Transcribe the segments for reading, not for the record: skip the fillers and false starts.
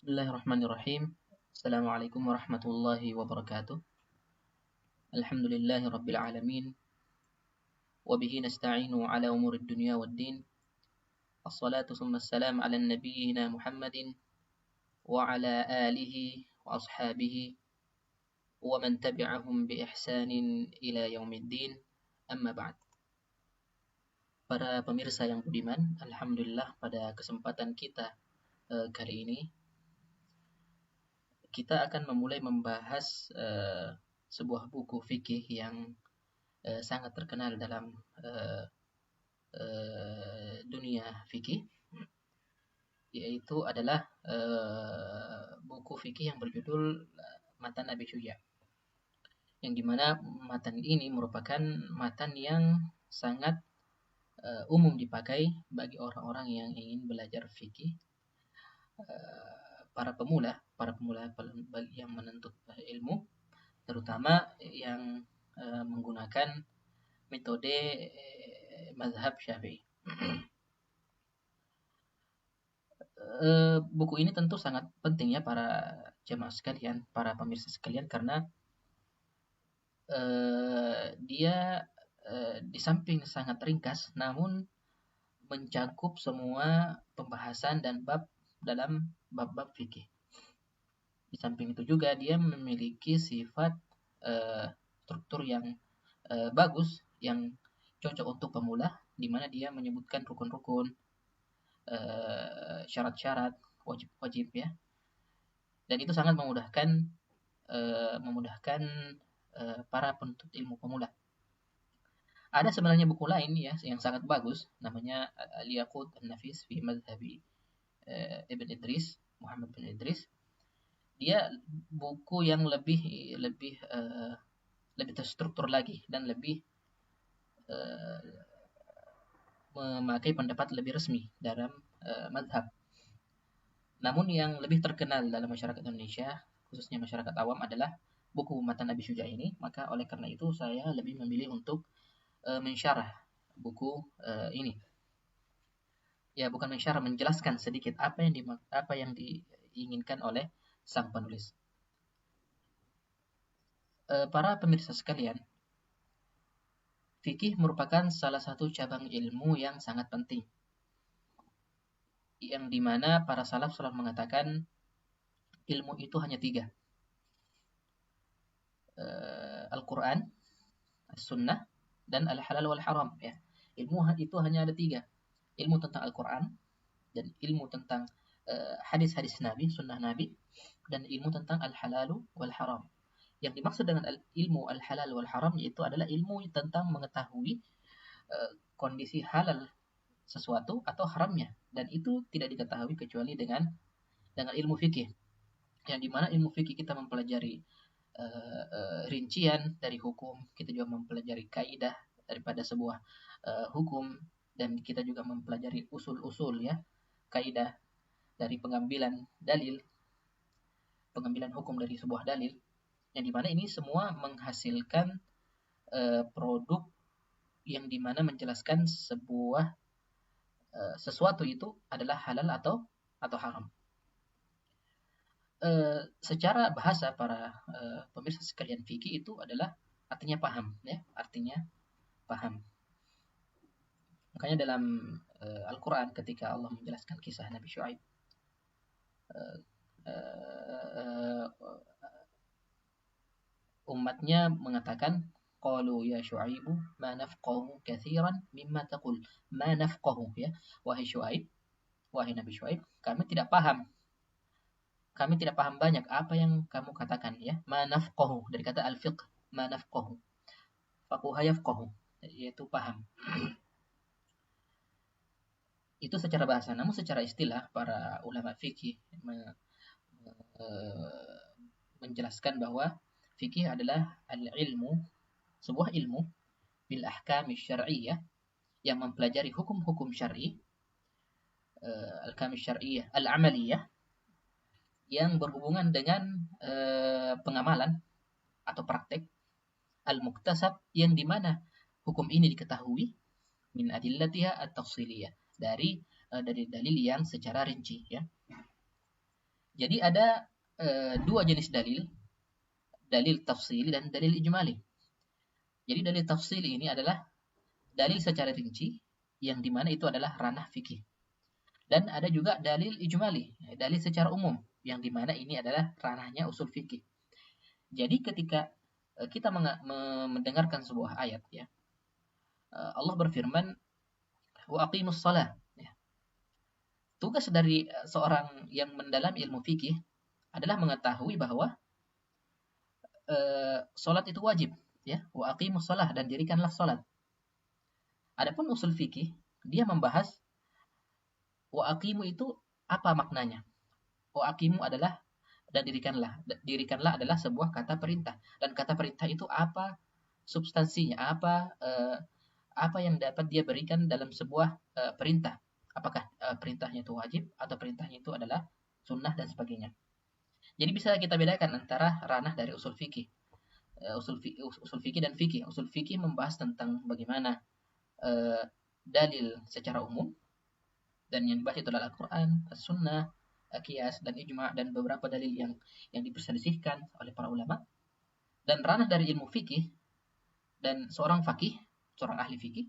Bismillahirrahmanirrahim. Assalamualaikum warahmatullahi wabarakatuh. Alhamdulillahi rabbil alamin. Wabihi nasta'inu ala umurid dunya waddin. Assalatu summa assalam ala nabiyyina Muhammadin wa ala alihi wa ashabihi wa man tabi'ahum bi ihsanin ila yaumiddin. Amma ba'd. Para pemirsa yang budiman, alhamdulillah pada kesempatan kita kali ini kita akan memulai membahas sebuah buku fikih yang sangat terkenal dalam dunia fikih, yaitu adalah buku fikih yang berjudul Matan Abi Syuja, yang dimana matan ini merupakan matan yang sangat umum dipakai bagi orang-orang yang ingin belajar fikih, para pemula yang menuntut ilmu, terutama yang menggunakan metode mazhab Syafi'i. Buku ini tentu sangat penting ya para jemaah sekalian, para pemirsa sekalian, karena dia di samping sangat ringkas, namun mencakup semua pembahasan dan bab dalam bab-bab fikih. Di samping itu juga dia memiliki sifat struktur yang bagus, yang cocok untuk pemula, di mana dia menyebutkan rukun-rukun, syarat-syarat, wajib-wajib ya. Dan itu sangat memudahkan para penuntut ilmu pemula. Ada sebenarnya buku lain ya yang sangat bagus, namanya Al-Yaqut An-Nafis fi Madhhabi Ibn Idris, Muhammad bin Idris. Dia buku yang lebih terstruktur lagi dan lebih memakai pendapat lebih resmi dalam madhab. Namun yang lebih terkenal dalam masyarakat Indonesia, khususnya masyarakat awam, adalah buku Matan Abi Syuja ini. Maka oleh karena itu saya lebih memilih untuk mensyarah buku ini. Ya, bukan mensyarah, menjelaskan sedikit apa yang diinginkan oleh sang penulis. Para pemirsa sekalian, fikih merupakan salah satu cabang ilmu yang sangat penting, yang dimana para salaf selalu mengatakan ilmu itu hanya 3. Al-Quran, As-Sunnah, dan Al-Halal wal-Haram ya. Ilmu itu hanya ada 3. Ilmu tentang Al-Quran, dan ilmu tentang hadis-hadis Nabi, sunnah Nabi, dan ilmu tentang Al-Halal wal-Haram. Yang dimaksud dengan ilmu Al-Halal wal-Haram yaitu adalah ilmu tentang mengetahui kondisi halal sesuatu atau haramnya, dan itu tidak diketahui kecuali dengan ilmu fikih, yang dimana ilmu fikih kita mempelajari rincian dari hukum, kita juga mempelajari kaidah daripada sebuah hukum, dan kita juga mempelajari usul-usul ya, kaidah dari pengambilan hukum dari sebuah dalil, yang dimana ini semua menghasilkan produk yang dimana menjelaskan sebuah sesuatu itu adalah halal atau haram. Secara bahasa para pemirsa sekalian, fikih itu adalah artinya paham ya, artinya paham. Makanya dalam Al-Quran ketika Allah menjelaskan kisah Nabi Syuaib, umatnya mengatakan, qalu ya Syuaibu ma nafqahu katsiran mimma taqul. Ma nafqahu ya, wahai Syuaib, wahai Nabi Syuaib, kami tidak paham banyak apa yang kamu katakan ya. Ma nafqahu dari kata al-fiqh, ma nafqahu. Faquha yafqahu, yaitu paham. Itu secara bahasa. Namun secara istilah para ulama fikih menjelaskan bahwa fikih adalah al-ilmu, sebuah ilmu bil ahkami syar'iyyah, yang mempelajari hukum-hukum syar'i, al-ahkam syar'iyyah al-amaliyah, yang berhubungan dengan pengamalan atau praktek, al-muktasab, yang dimana hukum ini diketahui, min adillatiha at-tafsiliyah, dari dalil yang secara rinci ya. Jadi ada dua jenis dalil, dalil tafsili dan dalil ijmali. Jadi dalil tafsili ini adalah dalil secara rinci, yang dimana itu adalah ranah fikih. Dan ada juga dalil ijmali, dalil secara umum, yang dimana ini adalah ranahnya usul fikih. Jadi ketika kita mendengarkan sebuah ayat, ya, Allah berfirman, wa aqimus salah. Ya. Tugas dari seorang yang mendalami ilmu fikih adalah mengetahui bahwa solat itu wajib, ya, wa aqimus salah, dan dirikanlah solat. Adapun usul fikih, dia membahas wa aqimu itu apa maknanya. Wa aqimu adalah dan dirikanlah. Dirikanlah adalah sebuah kata perintah, dan kata perintah itu apa substansinya, apa yang dapat dia berikan dalam sebuah perintah. Apakah perintahnya itu wajib atau perintahnya itu adalah sunnah dan sebagainya. Jadi bisa kita bedakan antara ranah dari usul fikih. Usul fikih dan fikih. Usul fikih membahas tentang bagaimana dalil secara umum, dan yang dibahas itu adalah Al-Quran, As-Sunnah, Qiyas, dan Ijma', dan beberapa dalil yang diperselisihkan oleh para ulama. Dan ranah dari ilmu fikih dan seorang fakih, seorang ahli fikih,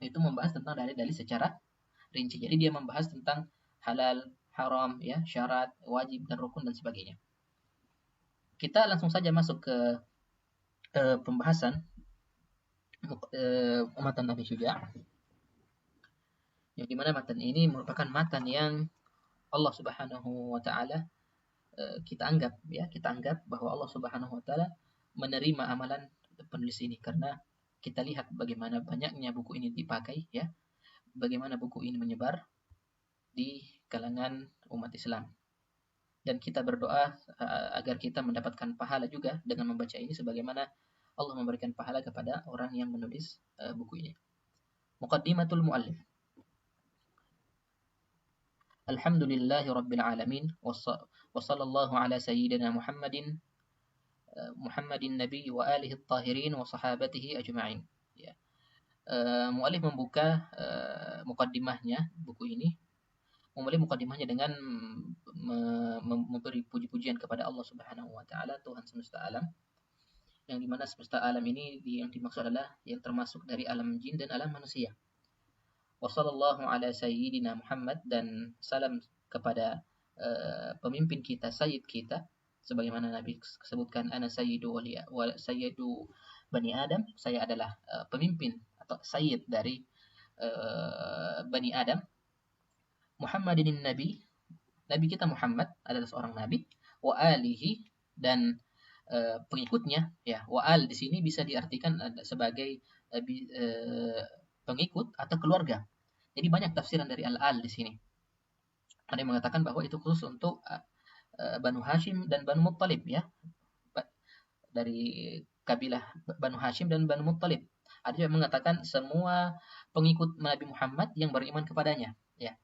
itu membahas tentang dalil-dalil secara rinci. Jadi dia membahas tentang halal, haram, ya, syarat, wajib, dan rukun, dan sebagainya. Kita langsung saja masuk ke pembahasan matan Nabi Syuja', yang dimana matan ini merupakan matan yang Allah Subhanahu wa taala kita anggap bahwa Allah Subhanahu wa taala menerima amalan penulis ini, karena kita lihat bagaimana banyaknya buku ini dipakai, ya. Bagaimana buku ini menyebar di kalangan umat Islam. Dan kita berdoa agar kita mendapatkan pahala juga dengan membaca ini, sebagaimana Allah memberikan pahala kepada orang yang menulis buku ini. Muqaddimatul muallif. Alhamdulillahi rabbil alamin, wa sallallahu ala sayyidina Muhammadin Nabi wa alihi at-tahirin wa sahabatihi ajma'in. Ya. Muallif membuka mukaddimahnya buku ini, memulai mukaddimahnya dengan memberi puji-pujian kepada Allah Subhanahu wa taala, Tuhan semesta alam. Yang dimana semesta alam ini yang dimaksud adalah yang termasuk dari alam jin dan alam manusia. Wassallallahu ala sayyidina Muhammad, dan salam kepada pemimpin kita, sayyid kita, sebagaimana Nabi sebutkan, ana sayyidu sayyidu bani Adam, saya adalah pemimpin atau sayyid dari bani Adam. Muhammadin Nabi, Nabi kita Muhammad adalah seorang nabi, wa alihi, dan pengikutnya, ya. Wa al di sini bisa diartikan sebagai pengikut atau keluarga. Jadi banyak tafsiran dari al-al di sini. Ada yang mengatakan bahwa itu khusus untuk Banu Hashim dan Banu Muttalib, ya. Dari kabilah Banu Hashim dan Banu Muttalib. Ada yang mengatakan semua pengikut Nabi Muhammad yang beriman kepadanya, ya.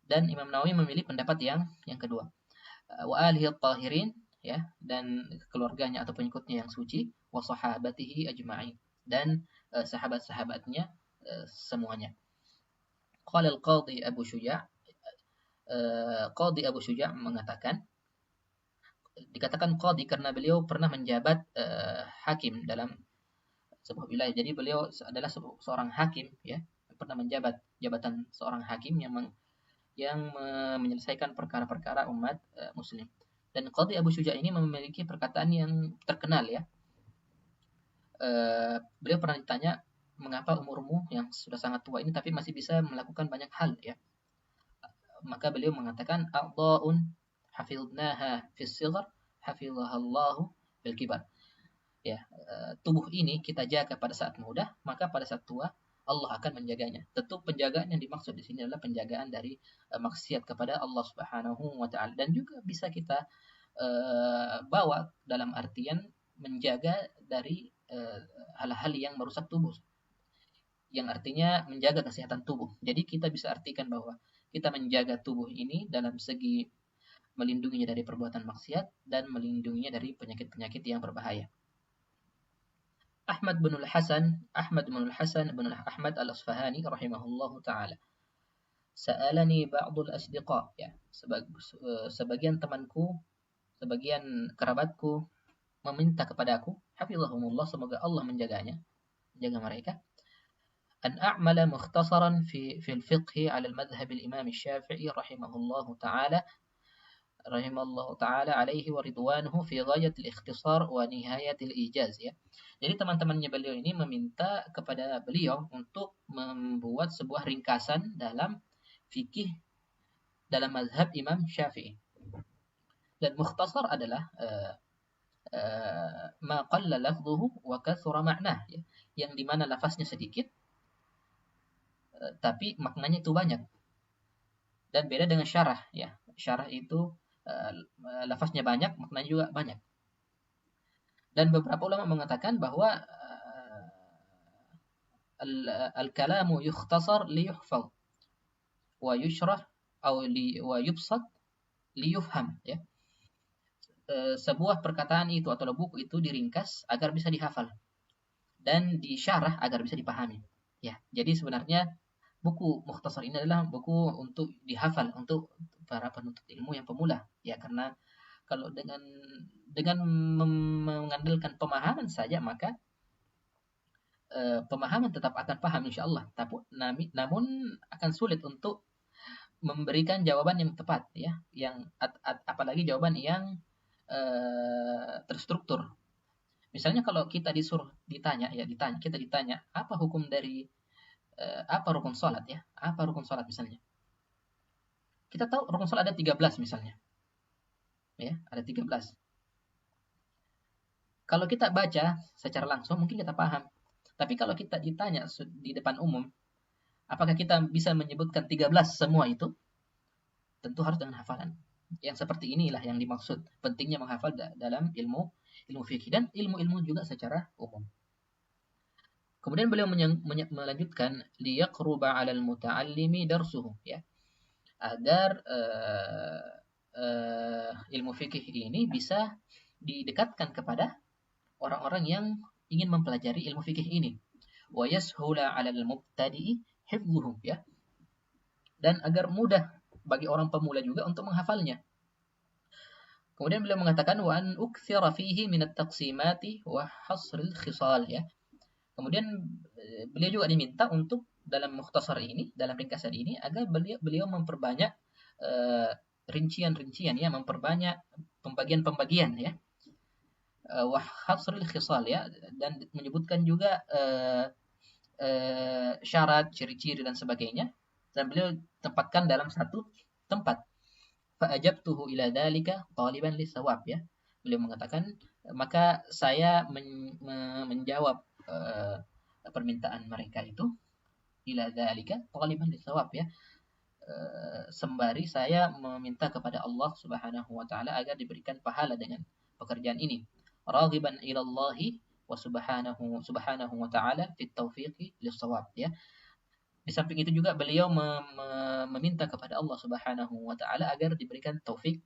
Dan Imam Nawawi memilih pendapat yang kedua. Wa alihi at-tahirin, ya, dan keluarganya atau pengikutnya yang suci, wa sahabatihi ajma'in, dan sahabat-sahabatnya semuanya. Qala al-Qadhi Abu Syuja', Qadhi Abu Syuja' mengatakan, dikatakan Qadhi karena beliau pernah menjabat hakim dalam sebuah wilayah. Jadi beliau adalah seorang hakim, ya, pernah menjabat jabatan seorang hakim yang menyelesaikan perkara-perkara umat muslim. Dan Qadhi Abu Syuja' ini memiliki perkataan yang terkenal, ya. Beliau pernah ditanya, mengapa umurmu yang sudah sangat tua ini tapi masih bisa melakukan banyak hal, ya. Maka beliau mengatakan, a'dha'un hafidnaha fis sighar hafizahallahu fil kibar. Ya, tubuh ini kita jaga pada saat muda, maka pada saat tua Allah akan menjaganya. Tentu penjagaan yang dimaksud di sini adalah penjagaan dari maksiat kepada Allah Subhanahu wa taala, dan juga bisa kita bawa dalam artian menjaga dari hal-hal yang merusak tubuh, yang artinya menjaga kesehatan tubuh. Jadi kita bisa artikan bahwa kita menjaga tubuh ini dalam segi melindunginya dari perbuatan maksiat dan melindunginya dari penyakit-penyakit yang berbahaya. Ahmad bin Al-Hasan bin Ahmad Al-Asfahani rahimahullahu taala, Sa'alani ba'dul asdiqa, ya, sebagian temanku, sebagian kerabatku meminta kepada aku, hafizahumullah, semoga Allah menjaganya, menjaga mereka, an a'mala mukhtasaran fi al-fiqh 'ala al-madhhab al-imam Asy-Syafi'i rahimahullahu taala alaihi wa ridwanuhu fi ghayatil ikhtisar wa nihayatil ijaz, ya. Jadi teman-temannya beliau ini meminta kepada beliau untuk membuat sebuah ringkasan dalam fikih dalam mazhab Imam Syafi'i. Dan mukhtasar adalah ma qalla lafdhuhu wa kathura ma'nah, ya. Yang dimana lafaznya sedikit tapi maknanya itu banyak. Dan beda dengan syarah, ya. Syarah itu lafaznya banyak, maknanya juga banyak. Dan beberapa ulama mengatakan bahwa al-kalamu yukhtasar liyuhfaz wa yushrah wa yubsat liyufham, ya. Sebuah perkataan itu atau buku itu diringkas agar bisa dihafal dan disyarah agar bisa dipahami, ya. Jadi sebenarnya buku Mukhtasar ini adalah buku untuk dihafal untuk para penuntut ilmu yang pemula, ya, karena kalau dengan mengandalkan pemahaman saja, maka pemahaman tetap akan paham insyaallah, namun akan sulit untuk memberikan jawaban yang tepat, ya, yang apalagi jawaban yang terstruktur. Misalnya kalau kita kita ditanya apa hukum dari apa rukun salat, ya, apa rukun salat misalnya. Kita tahu rukun salat ada 13 misalnya. Ya, ada 13. Kalau kita baca secara langsung mungkin kita paham. Tapi kalau kita ditanya di depan umum, apakah kita bisa menyebutkan 13 semua itu? Tentu harus dengan hafalan. Yang seperti inilah yang dimaksud pentingnya menghafal dalam ilmu fikih dan ilmu-ilmu juga secara umum. Kemudian beliau melanjutkan liyaqruba 'alal muta'allimi darsuhu, ya. Agar ilmu fikih ini bisa didekatkan kepada orang-orang yang ingin mempelajari ilmu fikih ini. Wa yashula 'alal mubtadi'i hifdhuhu, ya. Dan agar mudah bagi orang pemula juga untuk menghafalnya. Kemudian beliau mengatakan wa an uktsira fihi min at-taqsimati wa hasril khisal, ya. Kemudian beliau juga diminta untuk dalam mukhtasar ini, dalam ringkasan ini, agar beliau memperbanyak rincian-rincian, ya, memperbanyak pembagian-pembagian, ya. Wa hasril khisal, ya, dan menyebutkan juga syarat, ciri-ciri dan sebagainya, dan beliau tempatkan dalam satu tempat. Fa ajabtuhu ila dzalika taliban lisawab, ya. Beliau mengatakan, maka saya menjawab permintaan mereka itu ila dzalika taliban lisawab, ya. Sembari saya meminta kepada Allah Subhanahu wa taala agar diberikan pahala dengan pekerjaan ini. Raghiban ila Allah wa subhanahu wa taala fit taufiqi lis-shawab, ya. Di samping itu juga beliau meminta kepada Allah Subhanahu wa taala agar diberikan taufik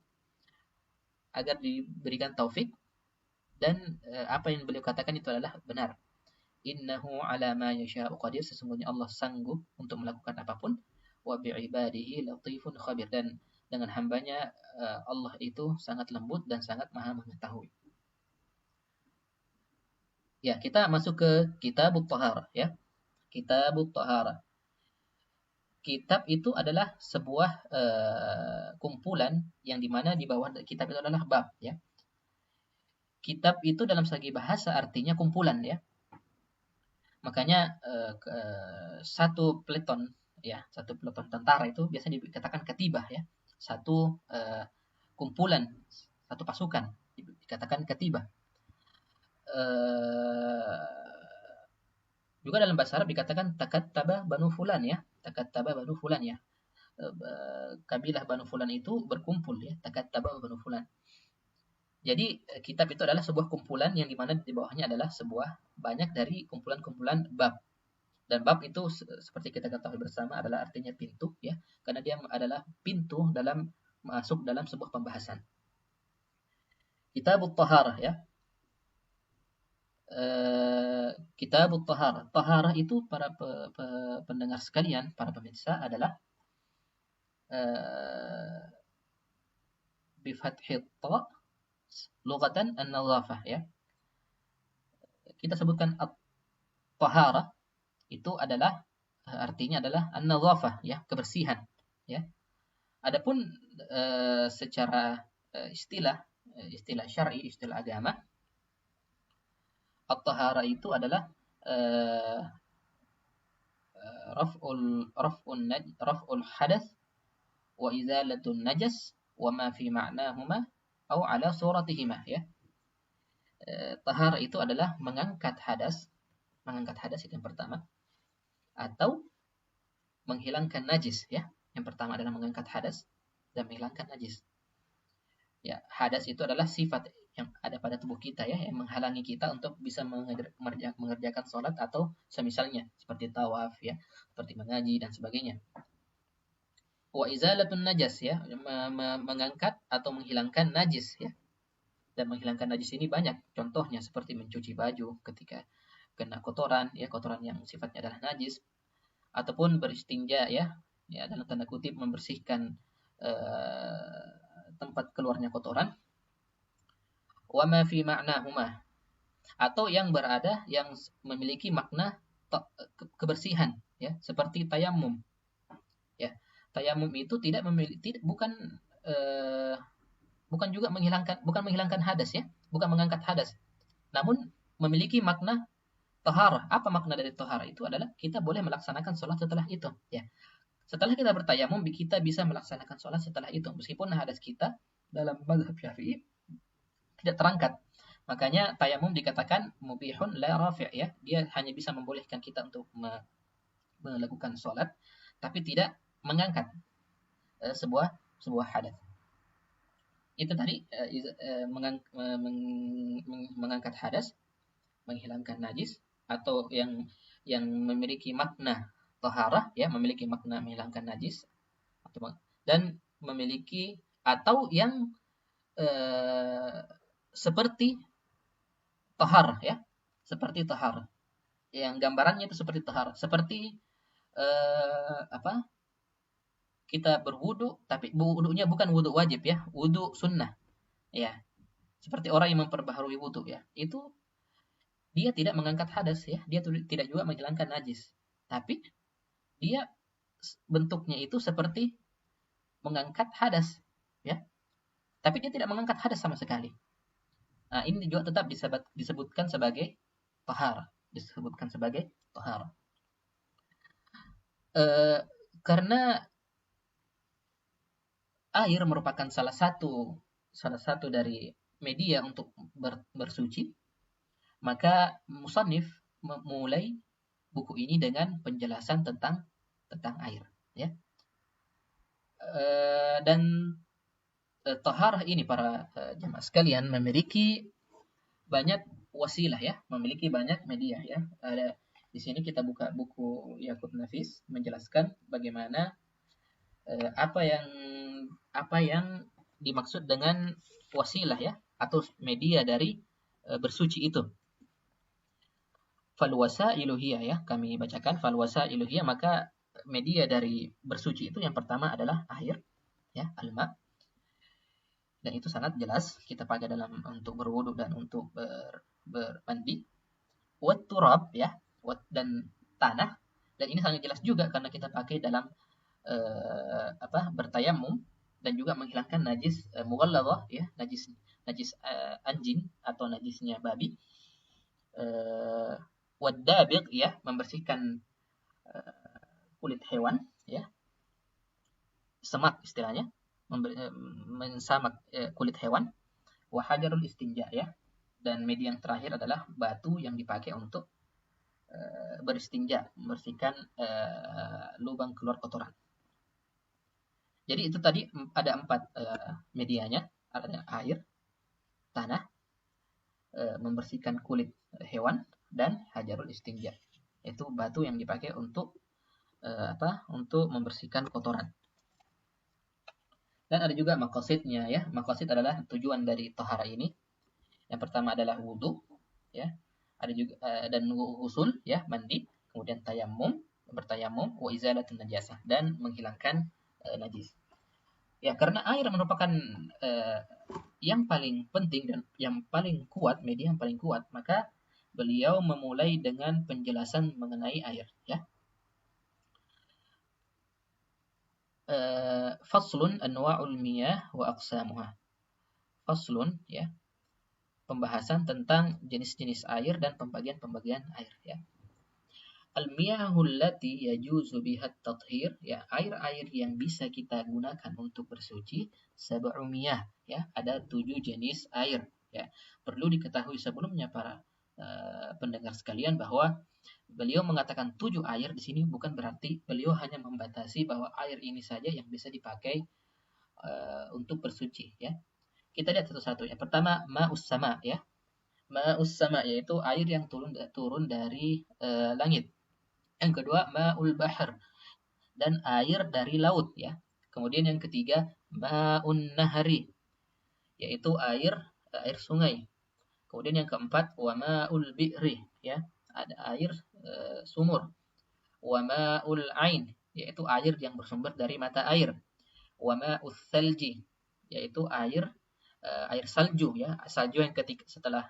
dan apa yang beliau katakan itu adalah benar. Innahu ala ma yasha'u qadir, sesungguhnya Allah sanggup untuk melakukan apapun. Wa bi'ibadihi latifun khabir, dan dengan hambanya Allah itu sangat lembut dan sangat maha mengetahui. Ya, kita masuk ke Kitabut Thaharah, ya. Kitabut Thaharah. Kitab itu adalah sebuah kumpulan yang dimana di bawah kitab itu adalah bab, ya. Kitab itu dalam segi bahasa artinya kumpulan, ya. Makanya satu peleton tentara itu biasanya dikatakan katibah, ya. Satu kumpulan, satu pasukan dikatakan katibah. Juga dalam bahasa Arab dikatakan takattaba banu fulan, ya. Takattaba banu fulan, ya. Kabilah banu fulan itu berkumpul, ya. Takattaba banu fulan. Jadi kitab itu adalah sebuah kumpulan yang dimana di bawahnya adalah banyak dari kumpulan-kumpulan bab. Dan bab itu seperti kita ketahui bersama adalah artinya pintu, ya. Karena dia adalah pintu dalam masuk dalam sebuah pembahasan. Kitabut Thaharah, ya. Kitabut Taharah. Taharah itu para pendengar sekalian, para pemirsa, adalah bifathit ta lughatan an-nadhafah ya. Kita sebutkan at-taharah itu adalah artinya adalah an-nadhafah ya, kebersihan ya. Adapun secara istilah syar'i, istilah agama, at-taharah itu adalah raf'ul hadath wa izalatun najas wa ma fi ma'nahuma au ala suratihima ya. Taharah itu adalah mengangkat hadas itu yang pertama, atau menghilangkan najis ya. Yang pertama adalah mengangkat hadas dan menghilangkan najis. Ya, hadas itu adalah sifat yang ada pada tubuh kita ya, yang menghalangi kita untuk bisa mengerjakan sholat atau semisalnya seperti tawaf ya, seperti mengaji dan sebagainya. Wa izalatun najas ya, mengangkat atau menghilangkan najis ya. Dan menghilangkan najis ini banyak contohnya, seperti mencuci baju ketika kena kotoran ya, kotoran yang sifatnya adalah najis, ataupun beristinja ya, dalam tanda kutip membersihkan tempat keluarnya kotoran. Wa ma fi ma'nahuma, atau yang memiliki makna kebersihan ya, seperti tayamum ya. Tayamum itu bukan juga menghilangkan hadas ya, bukan mengangkat hadas, namun memiliki makna taharah. Apa makna dari taharah? Itu adalah kita boleh melaksanakan sholat setelah itu ya. Setelah kita bertayamum, kita bisa melaksanakan sholat setelah itu, meskipun hadas kita dalam mazhab Syafi'i tidak terangkat. Makanya tayamum dikatakan mubihun la rafi' ya. Dia hanya bisa membolehkan kita untuk melakukan sholat, tapi tidak mengangkat sebuah hadas. Itu tadi mengangkat hadas, menghilangkan najis, atau yang memiliki makna taharah ya, memiliki makna menghilangkan najis, dan memiliki atau yang seperti taharah ya, seperti taharah. Yang gambarannya itu seperti taharah, seperti kita berwudu, tapi wudunya bukan wudu wajib ya, wudu sunnah ya. Seperti orang yang memperbaharui wudu ya, itu dia tidak mengangkat hadas ya, dia tidak juga menghilangkan najis, tapi dia bentuknya itu seperti mengangkat hadas ya, tapi dia tidak mengangkat hadas sama sekali. Nah, ini juga tetap disebutkan sebagai taharah, karena air merupakan salah satu dari media untuk bersuci, maka musannif memulai buku ini dengan penjelasan tentang air ya. Dan taharah ini para jemaah sekalian memiliki banyak wasilah ya, memiliki banyak media ya. Ada di sini kita buka buku Yaqut Nafis menjelaskan bagaimana apa yang dimaksud dengan wasilah ya, atau media dari bersuci itu. Fal wasailu hiya ya, kami bacakan fal wasailu hiya, maka media dari bersuci itu yang pertama adalah air ya, al-ma. Dan itu sangat jelas kita pakai untuk berwudu dan untuk bermandi. Wat turab ya, dan tanah. Dan ini sangat jelas juga karena kita pakai dalam bertayamum dan juga menghilangkan najis mughalladhah ya, najis anjing atau najisnya babi. Wadabiq ya, membersihkan kulit hewan ya, semak istilahnya, mensamak kulit hewan. Wa hajarul istinja ya, dan media yang terakhir adalah batu yang dipakai untuk beristinja, membersihkan lubang keluar kotoran. Jadi itu tadi ada 4 medianya, ada air, tanah, membersihkan kulit hewan, dan hajarul istinja, itu batu yang dipakai untuk untuk membersihkan kotoran. Dan ada juga maqasidnya ya. Maqasid adalah tujuan dari taharah ini. Yang pertama adalah wudu ya. Ada juga dan usul ya, mandi, kemudian bertayamum, wa izalatun najasah, dan menghilangkan najis. Ya, karena air merupakan yang paling penting dan yang paling kuat, media yang paling kuat, maka beliau memulai dengan penjelasan mengenai air, ya. Faslun anwa'ul miyah wa aqsamuha. Faslun, ya, pembahasan tentang jenis-jenis air dan pembagian-pembagian air, ya. Al-miyahul lati yajuzu biha at-tathhir, ya, air-air yang bisa kita gunakan untuk bersuci, sab'u miyah, ya, ada 7 jenis air, ya. Perlu diketahui sebelumnya para pendengar sekalian bahwa beliau mengatakan 7 air di sini bukan berarti beliau hanya membatasi bahwa air ini saja yang bisa dipakai untuk bersuci, ya. Kita lihat satu-satu. Yang pertama, ma'us sama, ya. Ma'us sama yaitu air yang turun dari langit. Yang kedua, ma'ul bahr, dan air dari laut, ya. Kemudian yang ketiga, ma'un nahari, yaitu air sungai. Kemudian yang keempat, wa ma'ul bi'ri, ya, ada air sumur. Wa ma'ul ain, yaitu air yang bersumber dari mata air. Wa ma'ul thalji, yaitu air salju, ya, salju yang ketika setelah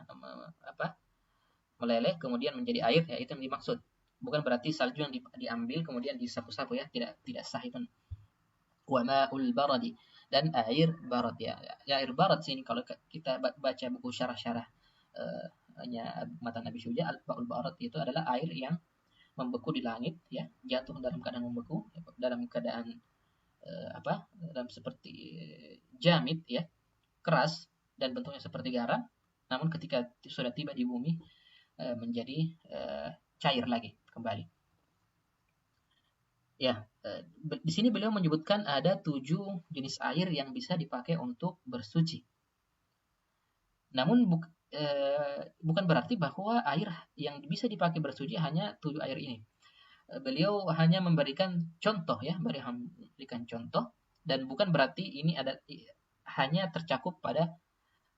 meleleh kemudian menjadi air, ya, itu yang dimaksud. Bukan berarti salju yang diambil kemudian disapu-sapu, ya, tidak sah itu. Wa ma'ul baradi, dan air barat, ya. Ya, air barat sini kalau kita baca buku syarah-syarah matan Abi Syuja, al-ba'ul barat itu adalah air yang membeku di langit, ya, jatuh dalam keadaan membeku, dalam keadaan dalam seperti jamit, ya, keras dan bentuknya seperti garam, namun ketika sudah tiba di bumi menjadi cair lagi kembali. Ya, di sini beliau menyebutkan ada 7 jenis air yang bisa dipakai untuk bersuci. Namun bukan berarti bahwa air yang bisa dipakai bersuci hanya 7 air ini. Beliau hanya memberikan contoh, ya, memberikan contoh, dan bukan berarti ini hanya tercakup pada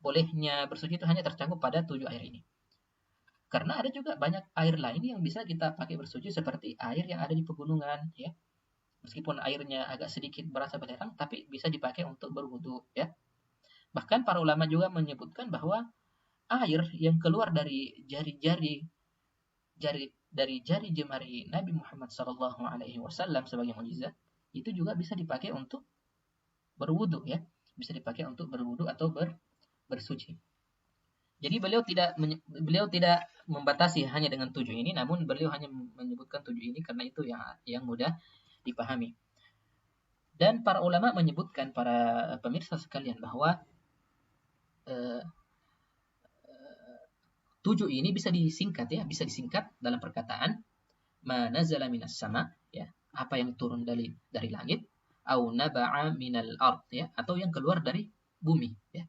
bolehnya bersuci itu hanya tercakup pada 7 air ini. Karena ada juga banyak air lain yang bisa kita pakai bersuci seperti air yang ada di pegunungan, ya. Meskipun airnya agak sedikit berasa belerang, tapi bisa dipakai untuk berwudu, ya. Bahkan para ulama juga menyebutkan bahwa air yang keluar dari jari jemari Nabi Muhammad SAW sebagai mukjizat itu juga bisa dipakai untuk berwudu, ya. Bisa dipakai untuk berwudu atau bersuci. Jadi beliau tidak membatasi hanya dengan 7 ini, namun beliau hanya menyebutkan 7 ini karena itu yang mudah dipahami. Dan para ulama menyebutkan, para pemirsa sekalian, bahwa 7 ini bisa disingkat, ya, bisa disingkat dalam perkataan ma nazala minas sama, ya, apa yang turun dari langit, au naba'a minal ard, ya, atau yang keluar dari bumi, ya.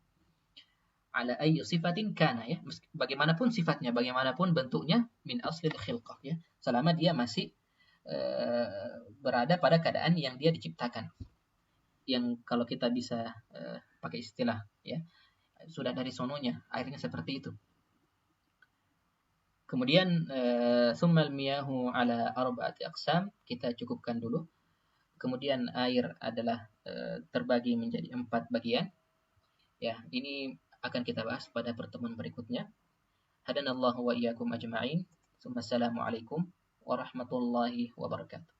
Ala ayyi sifatin kana, ya, bagaimanapun sifatnya, bagaimanapun bentuknya, min aslil khilqah, ya, selama dia masih berada pada keadaan yang dia diciptakan. Yang kalau kita bisa pakai istilah, ya, sudah dari sononya airnya seperti itu. Kemudian summal miyahu ala arba'ati aqsam, kita cukupkan dulu. Kemudian air adalah terbagi menjadi 4 bagian. Ya, ini akan kita bahas pada pertemuan berikutnya. Hadanallahu wa iyyakum ajma'in. Assalamualaikum warahmatullahi wabarakatuh.